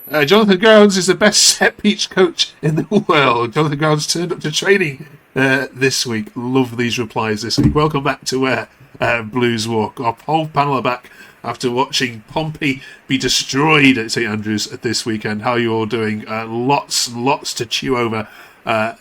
Jonathan Grounds is the best set piece coach in the world. Jonathan Grounds turned up to training this week. Love these replies this week. Welcome back to Blues Walk. Our whole panel are back after watching Pompey be destroyed at St Andrews this weekend. How are you all doing? Lots to chew over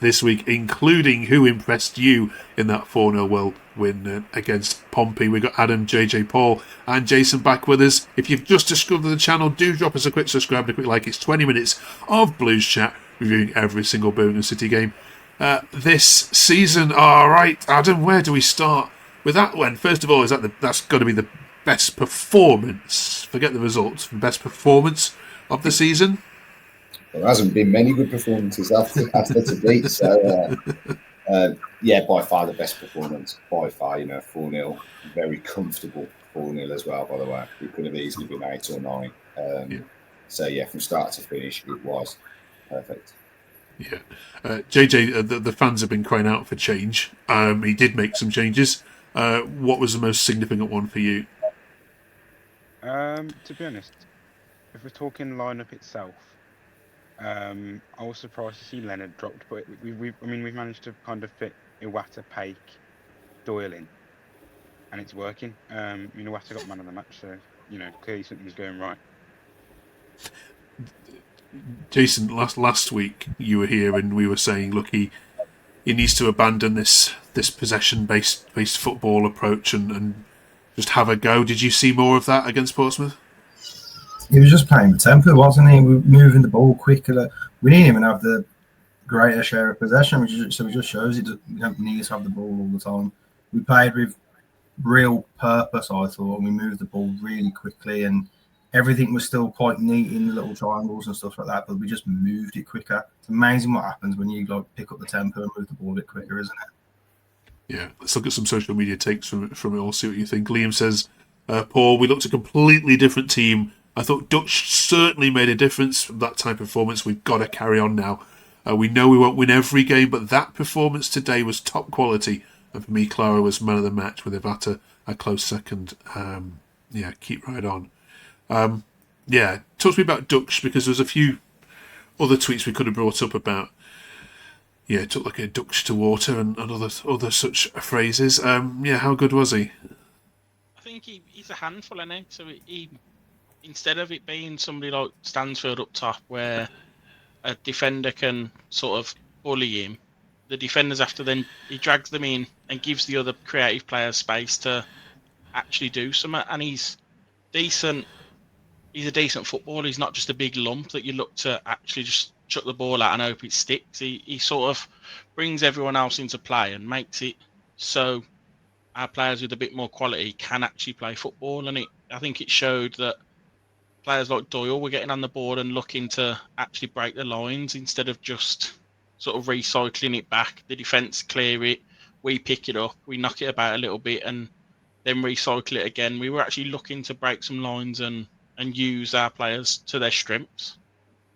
this week, including who impressed you in that 4-0 world win against Pompey. We've got Adam, JJ, Paul and Jason back with us. If you've just discovered the channel, do drop us a quick subscribe and a quick like. It's 20 minutes of Blues Chat, reviewing every single Birmingham City game this season. All right, Adam, where do we start with that one? First of all, that's got to be the best performance, forget the results, best performance of the season? There hasn't been many good performances after to beat, so yeah, by far the best performance, by far, 4-0, very comfortable 4-0 as well, by the way. It could have easily been 8 or 9. So yeah, from start to finish, it was perfect. Yeah. JJ, the fans have been crying out for change. He did make some changes. What was the most significant one for you? To be honest, if we're talking lineup itself, I was surprised to see Leonard dropped, but we've managed to kind of fit Iwata, Paik, Doyle in, and it's working. Iwata got man of the match, so clearly something's going right. Jason, last week you were here and we were saying, look, he needs to abandon this possession-based football approach and just have a go. Did you see more of that against Portsmouth? He was just playing with tempo, wasn't he? We were moving the ball quicker. We didn't even have the greater share of possession, so it just shows you don't need to have the ball all the time. We played with real purpose, I thought, and we moved the ball really quickly, and everything was still quite neat in the little triangles and stuff like that, but we just moved it quicker. It's amazing what happens when you pick up the tempo and move the ball a bit quicker, isn't it? Yeah, let's look at some social media takes from it all, see what you think. Liam says, Paul, we looked a completely different team. I thought Dutch certainly made a difference from that type of performance. We've got to carry on now. We know we won't win every game, but that performance today was top quality. And for me, Clara was man of the match with Iwata a close second. Keep right on. Talk to me about Dutch, because there's a few other tweets we could have brought up about. Yeah, it took like a Dutch to water and other such phrases. How good was he? I think he's a handful, isn't he? So he instead of it being somebody like Stansfield up top, where a defender can sort of bully him, the defenders he drags them in and gives the other creative players space to actually do something. And he's decent. He's a decent footballer. He's not just a big lump that you look to actually just chuck the ball out and hope it sticks. He sort of brings everyone else into play and makes it so our players with a bit more quality can actually play football. And I think it showed that players like Doyle were getting on the board and looking to actually break the lines instead of just sort of recycling it back. The defence clear it, we pick it up, we knock it about a little bit and then recycle it again. We were actually looking to break some lines and use our players to their strengths.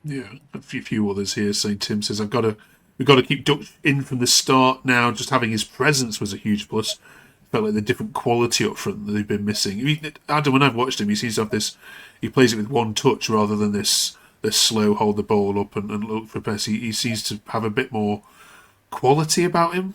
Yeah, a few others here. St. Tim says, we've got to keep Dutch in from the start now. Just having his presence was a huge plus. Felt like the different quality up front that they've been missing. Adam, when I've watched him, he seems to have this. He plays it with one touch rather than this slow hold the ball up and look for pass. He seems to have a bit more quality about him.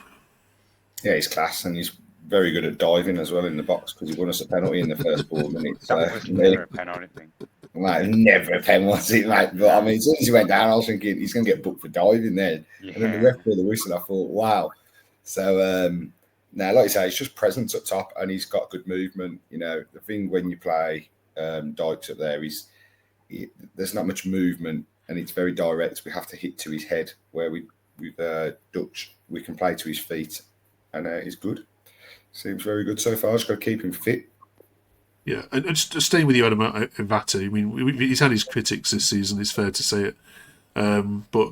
Yeah, he's class, and he's very good at diving as well in the box, because he won us a penalty in the first 4 minutes. That was never a penalty thing. Like, never a pen, was it? Like, but I mean, as soon as he went down, I was thinking he's going to get booked for diving there. Yeah. And then the ref blew the whistle. I thought, wow. So now, like you say, it's just presence up top, and he's got good movement. The thing when you play Dykes up there is there's not much movement, and it's very direct. We have to hit to his head. Where with Dutch, we can play to his feet, and he's good. Seems very good so far. Just got to keep him fit. Yeah, and just staying with you, Adam, Iwata, I mean, he's had his critics this season, it's fair to say it. But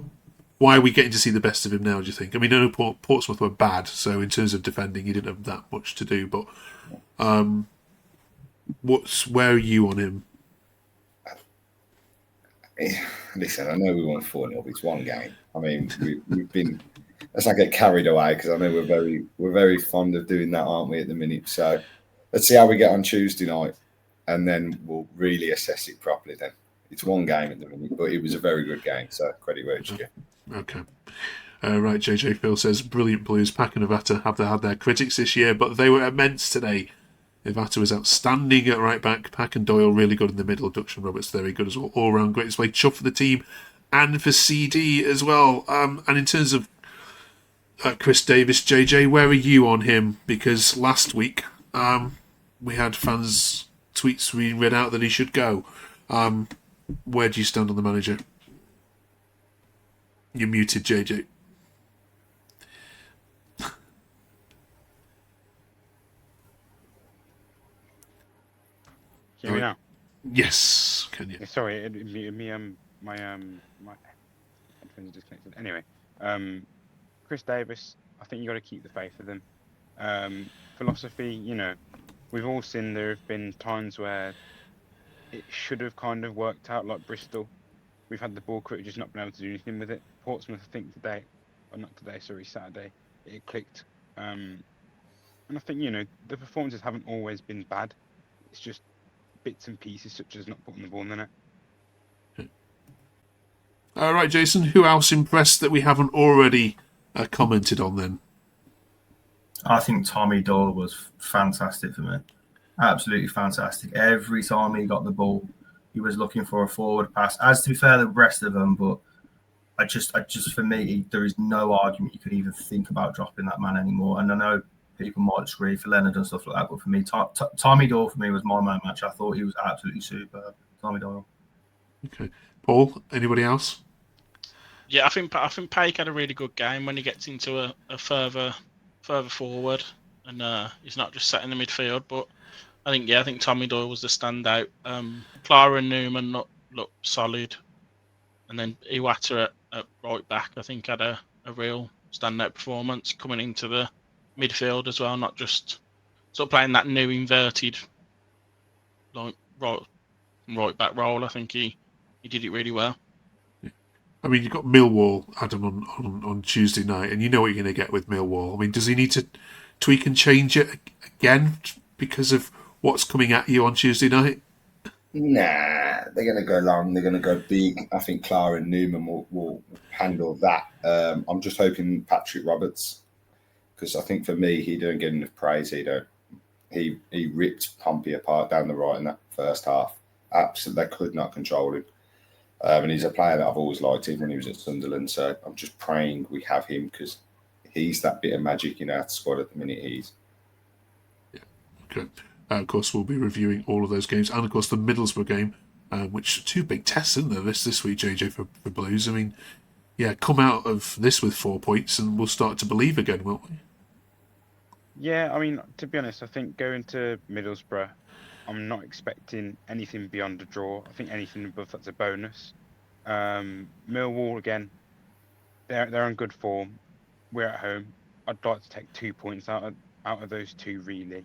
why are we getting to see the best of him now, do you think? I mean, I know Portsmouth were bad, so in terms of defending, he didn't have that much to do, but where are you on him? Listen, I know we won 4-0, but it's one game. I mean, we've been... Let's not get carried away, because I know we're very fond of doing that, aren't we, at the minute? So let's see how we get on Tuesday night, and then we'll really assess it properly then. it's one game at the minute, but it was a very good game. So credit where it's due. Okay. Right, JJ Phil says, brilliant Blues. Pack and Ivata have had their critics this year, but they were immense today. Ivata was outstanding at right back. Pack and Doyle really good in the middle. Duxton Roberts very good as well. All round great display. Chuff for the team and for CD as well. And in terms of Chris Davies, JJ, where are you on him? Because last week we had fans' tweets being read out that he should go. Where do you stand on the manager? You're muted, JJ. Hear me now? Yes, can you? Sorry, my headphones are disconnected. Anyway, Chris Davies, I think you got to keep the faith with him. Philosophy, you know, we've all seen there have been times where it should have kind of worked out, like Bristol. We've had the ball quick, just not been able to do anything with it. Portsmouth, I think Saturday, it clicked. And I think, you know, the performances haven't always been bad. It's just bits and pieces, such as not putting the ball in the net. All right, Jason, who else impressed that we haven't already commented on then? I think Tommy Doyle was fantastic for me. Absolutely fantastic. Every time he got the ball, he was looking for a forward pass. As to be fair, the rest of them, but I just for me, there is no argument you could even think about dropping that man anymore. And I know people might disagree for Leonard and stuff like that, but for me, Tommy Doyle for me was my man match. I thought he was absolutely superb. Tommy Doyle. Okay, Paul. Anybody else? Yeah, I think Paik had a really good game when he gets into a further forward, and he's not just sat in the midfield. But I think Tommy Doyle was the standout. Clara and Newman looked solid, and then Iwata at right back, I think, had a real standout performance coming into the midfield as well, not just sort of playing that new inverted like right back role. I think he did it really well. I mean, you've got Millwall, Adam, on Tuesday night, and you know what you're going to get with Millwall. I mean, does he need to tweak and change it again because of what's coming at you on Tuesday night? Nah, they're going to go long. They're going to go big. I think Clara and Newman will handle that. I'm just hoping Patrick Roberts, because I think for me, he don't get enough praise. He ripped Pompey apart down the right in that first half. Absolutely, they could not control him. And he's a player that I've always liked, even when he was at Sunderland. So I'm just praying we have him, because he's that bit of magic in our squad at the minute. Yeah. Okay. Of course, we'll be reviewing all of those games, and of course the Middlesbrough game, which two big tests, isn't there? This week, JJ, for Blues. I mean, yeah, come out of this with 4 points, and we'll start to believe again, won't we? Yeah, I mean, to be honest, I think going to Middlesbrough, I'm not expecting anything beyond a draw. I think anything above that's a bonus. Millwall, again, they're in good form. We're at home. I'd like to take 2 points out of those two, really.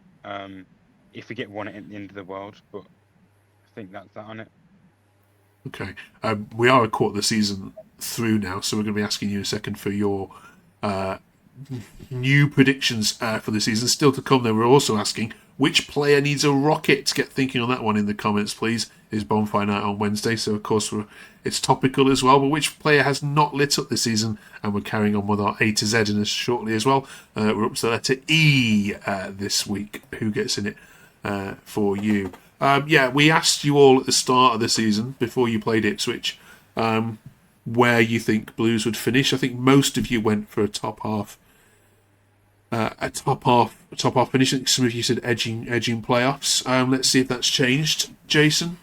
If we get one at the end of the world, but I think that's that on it. Okay. We are a quarter of the season through now, so we're going to be asking you in a second for your new predictions for the season. Still to come, then we're also asking which player needs a rocket. Get thinking on that one in the comments, please. Is Bonfire Night on Wednesday, so of course it's topical as well. But which player has not lit up this season? And we're carrying on with our A to Z in this shortly as well. We're up to the letter E this week. Who gets in it for you? We asked you all at the start of the season, before you played Ipswich, where you think Blues would finish. I think most of you went for a top half finish. I think some of you said edging playoffs. Let's see if that's changed. Jason?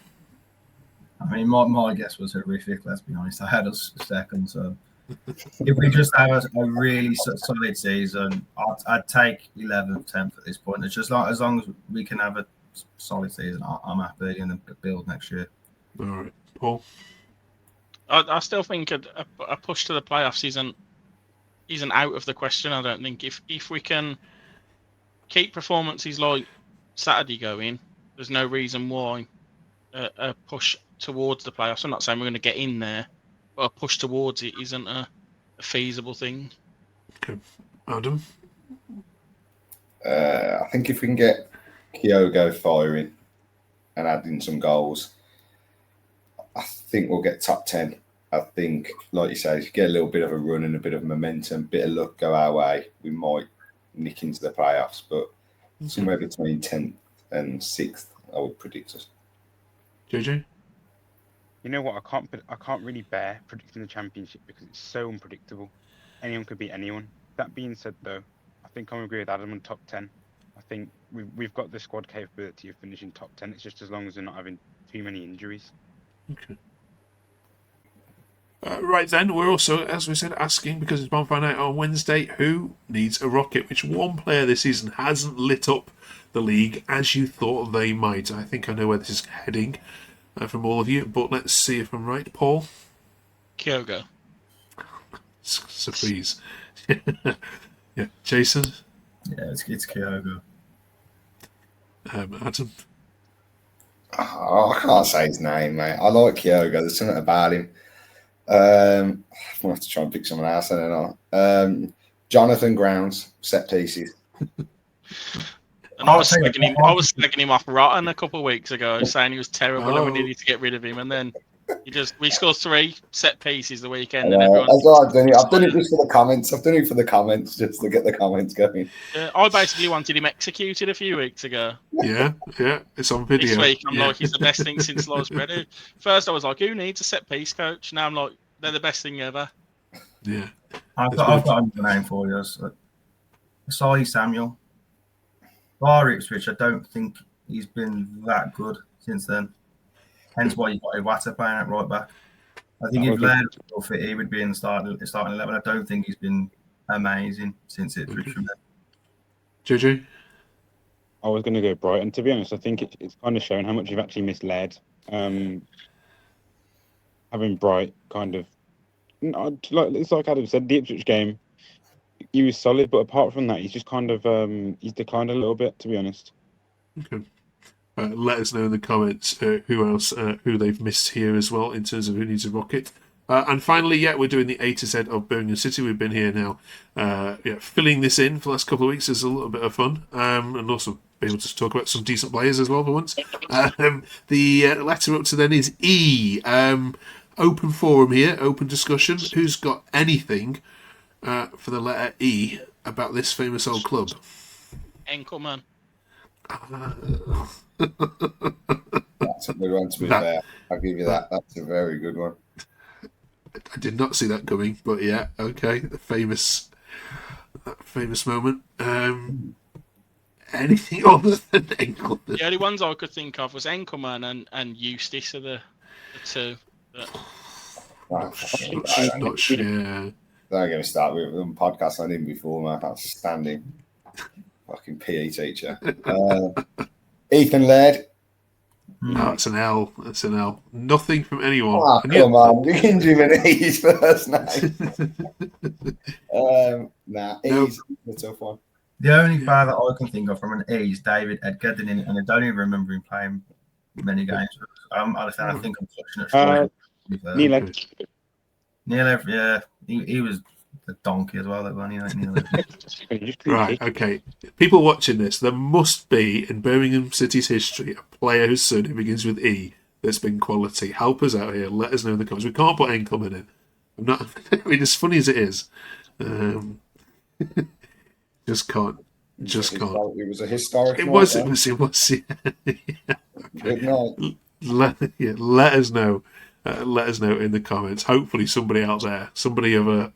I mean, my guess was horrific, let's be honest. I had us second, so if we just have a really solid season, I'd take 11th, 10th at this point. It's just like, as long as we can have a solid season, I'm happy in the build next year. All right. Paul? I still think a push to the playoffs isn't out of the question. I don't think if we can keep performances like Saturday going, there's no reason why a push towards the playoffs. I'm not saying we're going to get in there, but a push towards it isn't a feasible thing. Okay. Adam? I think if we can get Kyogo firing and adding some goals, I think we'll get top 10. I think, like you say, get a little bit of a run and a bit of momentum, bit of luck go our way. We might nick into the playoffs, but somewhere between 10th and 6th, I would predict us. JJ? You know what? I can't really bear predicting the championship because it's so unpredictable. Anyone could beat anyone. That being said, though, I think I'm agree with Adam on top 10. I think we've got the squad capability of finishing top 10. It's just as long as we're not having too many injuries. Okay. Right then, we're also, as we said, asking, because it's Bonfire Night on Wednesday, who needs a rocket? Which one player this season hasn't lit up the league as you thought they might? I think I know where this is heading from all of you, but let's see if I'm right. Paul? Kyogo. Surprise. Yeah. Jason? Yeah, it's Kyogo. Adam? Oh, I can't say his name, mate. I like Kyogo. There's something about him. I'm going to have to try and pick someone else. I don't know. Jonathan Grounds, set pieces. And I was slagging him off rotten a couple of weeks ago, saying he was terrible and we needed to get rid of him. And then we scored 3 set pieces the weekend. And That's what I've done it. I've done it just for the comments. I've done it for the comments, just to get the comments going. I basically wanted him executed a few weeks ago. Yeah, it's on video. This week, I'm like, he's the best thing since sliced bread. First, I was like, who needs a set piece coach? Now I'm like, they're the best thing ever. Yeah. I've got a name for you. Asai Samuel. Bar Ipswich, I don't think he's been that good since then. Hence why you've got Iwata playing at right back. I think if Laird was fit, he would be in the starting 11. I don't think he's been amazing since Ipswich from there. JJ? I was going to go Brighton. To be honest, I think it's kind of shown how much you've actually misled. Having Bright kind of, it's like Adam said, the Ipswich game, he was solid, but apart from that, he's just kind of he's declined a little bit, to be honest. Okay. Let us know in the comments who they've missed here as well in terms of who needs a rocket. And finally, we're doing the A to Z of Birmingham City. We've been here now, filling this in for the last couple of weeks is a little bit of fun, and also be able to talk about some decent players as well for once. The letter up to then is E. Open forum here, open discussion. Who's got anything for the letter E about this famous old club? Enkelman. That's a good one, to be fair. I'll give you that. That's a very good one. I did not see that coming, but yeah, okay. The famous moment. Anything other than Enkelman? The only ones I could think of was Enkelman and Eustace are the two. Not sure. Don't get me started with a podcast on him before, man. Outstanding. Fucking PE teacher. Ethan Laird. No, it's an L. It's an L. Nothing from anyone. Oh, come on. We can do an E's first name. E's the tough one. The only player that I can think of from an E is David Edgar, and I don't even remember him playing many games. I think I'm touching it. Neil, yeah. He was a donkey as well, that one. Right, okay. People watching this, there must be in Birmingham City's history a player whose surname begins with E that's been quality. Help us out here. Let us know in the comments. We can't put Enkelman in. I'm not. I mean, as funny as it is, just can't. It was a historic. It was. Yeah. Good night. Let us know. Let us know in the comments. Hopefully, somebody out there, somebody of a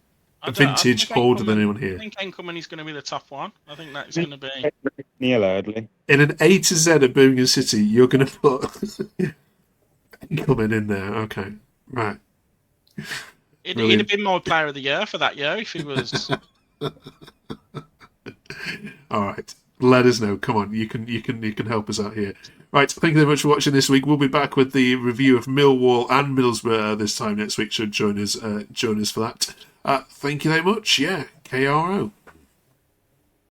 vintage older than anyone here. I think Enkelman is going to be the top one. I think that's going to be Neil Erdley. In an A to Z of Birmingham City, you're going to put Enkelman in there. Okay, right. He'd have been my player of the year for that year if he was. All right. Let us know. Come on, you can help us out here. Right, thank you very much for watching this week. We'll be back with the review of Millwall and Middlesbrough this time next week. Should join us for that. Thank you very much. Yeah, KRO.